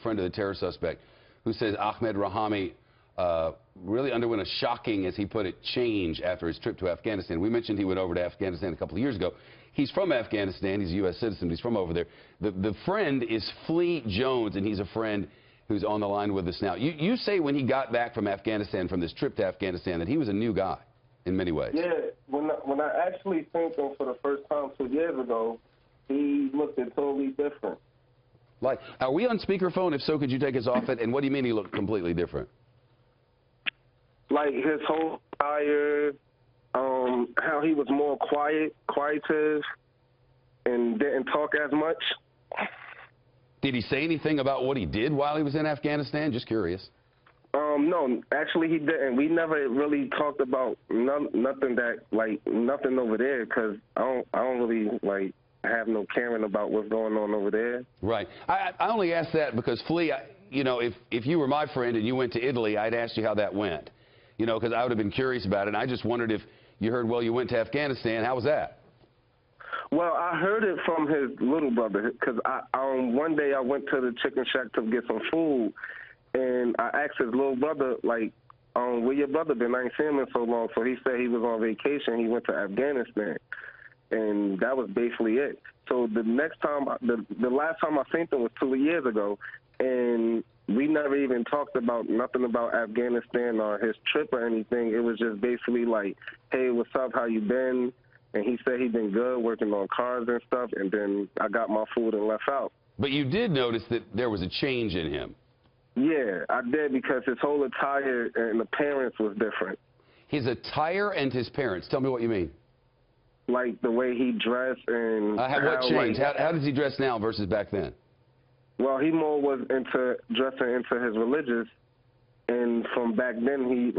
friend of the terror suspect, who says Ahmad Rahami really underwent a shocking, as he put it, change after his trip to Afghanistan. We mentioned he went over to Afghanistan a couple of years ago. He's from Afghanistan. He's a U.S. citizen. He's from over there. The friend is Flea Jones, and he's a friend who's on the line with us now. You say when he got back from Afghanistan, from this trip to Afghanistan, that he was a new guy in many ways. Yeah, when I actually seen him for the first time 2 years ago, he looked totally different. Like, are we on speakerphone? If so, could you take us off it? And what do you mean he looked completely different? Like his whole attire, how he was more quietive, and didn't talk as much. Did he say anything about what he did while he was in Afghanistan? Just curious. No, actually he didn't. We never really talked about nothing over there, because I don't really have no caring about what's going on over there. Right. I only ask that because, Flea, you know, if you were my friend and you went to Italy, I'd ask you how that went. You know, because I would have been curious about it. And I just wondered if you heard, well, you went to Afghanistan. How was that? Well, I heard it from his little brother, because one day I went to the chicken shack to get some food, and I asked his little brother, where your brother been? I ain't seen him in so long. So he said he was on vacation. He went to Afghanistan. And that was basically it. So the next time, the last time I seen him was 2 years ago, and we never even talked about nothing about Afghanistan or his trip or anything. It was just basically like, hey, what's up, how you been? And he said he'd been good, working on cars and stuff, and then I got my food and left out. But you did notice that there was a change in him. Yeah, I did, because his whole attire and appearance was different. His attire and his parents. Tell me what you mean. Like the way he dressed and what changed? How does he dress now versus back then? Well, he more was into dressing into his religious, and from back then he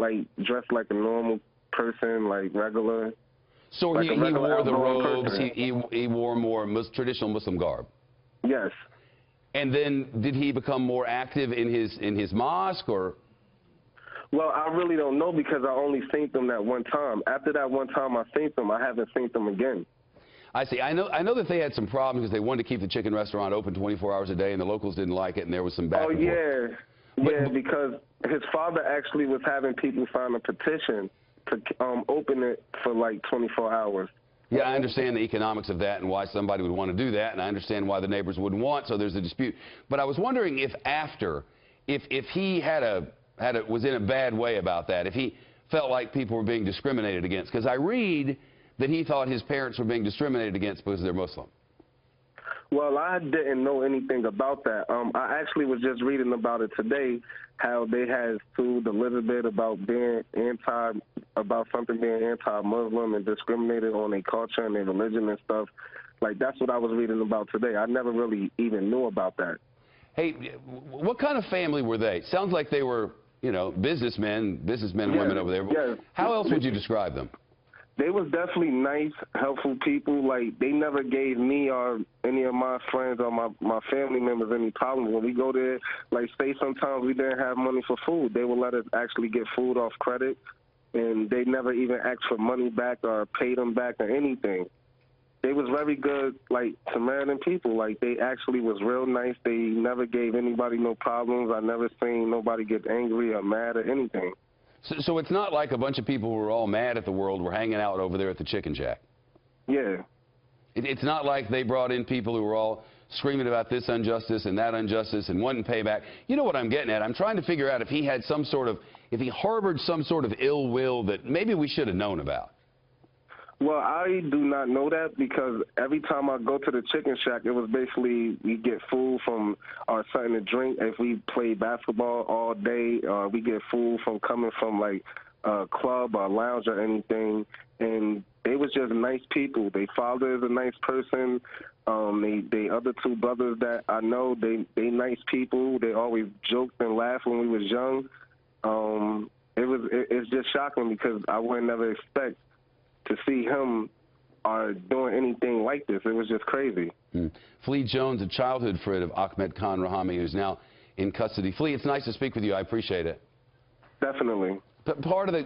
dressed like a normal person, like regular. So like he wore the robes. Person. He wore more traditional Muslim garb. Yes. And then did he become more active in his mosque, or? Well, I really don't know, because I only seen them that one time. After that one time I seen them, I haven't seen them again. I see. I know that they had some problems because they wanted to keep the chicken restaurant open 24 hours a day, and the locals didn't like it, and there was some back and forth. Yeah, because his father actually was having people sign a petition to open it for 24 hours. Yeah, I understand the economics of that and why somebody would want to do that, and I understand why the neighbors wouldn't want, so there's a dispute. But I was wondering if he was in a bad way about that, if he felt like people were being discriminated against, because I read that he thought his parents were being discriminated against because they're Muslim. Well, I didn't know anything about that. I actually was just reading about it today, how they had sued Elizabeth about something being anti-Muslim and discriminated on their culture and their religion and stuff. That's what I was reading about today. I never really even knew about that. Hey, what kind of family were they? Sounds like they were, you know, businessmen and women over there. Yeah. How else would you describe them? They was definitely nice, helpful people. They never gave me or any of my friends or my family members any problems. When we go there, say sometimes we didn't have money for food, they would let us actually get food off credit, and they never even asked for money back or paid them back or anything. They was very good, Samaritan people. They actually was real nice. They never gave anybody no problems. I never seen nobody get angry or mad or anything. So it's not like a bunch of people who were all mad at the world were hanging out over there at the chicken shack. Yeah. It's not like they brought in people who were all screaming about this injustice and that injustice and wanting payback. You know what I'm getting at? I'm trying to figure out if he had if he harbored some sort of ill will that maybe we should have known about. Well, I do not know that, because every time I go to the chicken shack, it was basically we get food from or something to drink. If we play basketball all day, we get food coming from a club or lounge or anything. And they was just nice people. Their father is a nice person. They other two brothers that I know, they nice people. They always joked and laughed when we was young. It's just shocking, because I would never expect to see him doing anything like this. It was just crazy. Flea Jones, a childhood friend of Ahmad Khan Rahami, who's now in custody. Flea, it's nice to speak with you. I appreciate it. Definitely. Part of the